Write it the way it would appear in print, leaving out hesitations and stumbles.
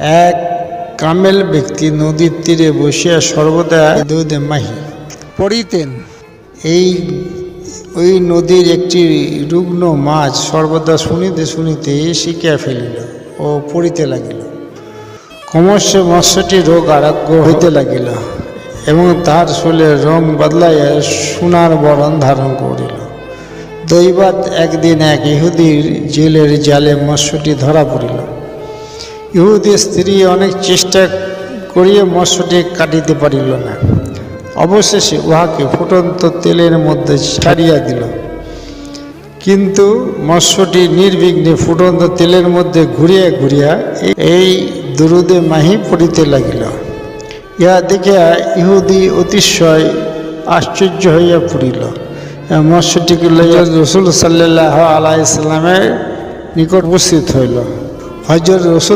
এক কামেল ব্যক্তি নদীর তীরে বসিয়া সর্বদা দুধে মাহি পড়িতেন। ওই নদীর একটি রুগ্ন মাছ সর্বদা শুনিতে শুনিতে শিখিয়া ফেলিল ও পড়িতে লাগিল। ক্রমশ মৎস্যটি রোগ আরোগ্য হইতে লাগিল এবং তাহার শরীরের রং বদলাইয়া সোনার বরণ ধারণ করিল। দৈবাৎ একদিন এক ইহুদির জেলের জালে মৎস্যটি ধরা পড়িল। ইহুদির স্ত্রী অনেক চেষ্টা করিয়া মৎস্যটি কাটিতে পারিল না। অবশেষে উহাকে ফুটন্ত তেলের মধ্যে ছাড়িয়া দিল, কিন্তু মৎস্যটি নির্বিঘ্নে ফুটন্ত তেলের মধ্যে ঘুরিয়া ঘুরিয়া এই দুরুদে মাহি পড়িতে লাগিল। ইহা দেখিয়া ইহুদি অতিশয় আশ্চর্য হইয়া পড়িল। মৎস্যটিকে লইয়া রাসূল সাল্লাল্লাহু আলাইহি সাল্লামের নিকট উপস্থিত হইল। হযরত রাসূল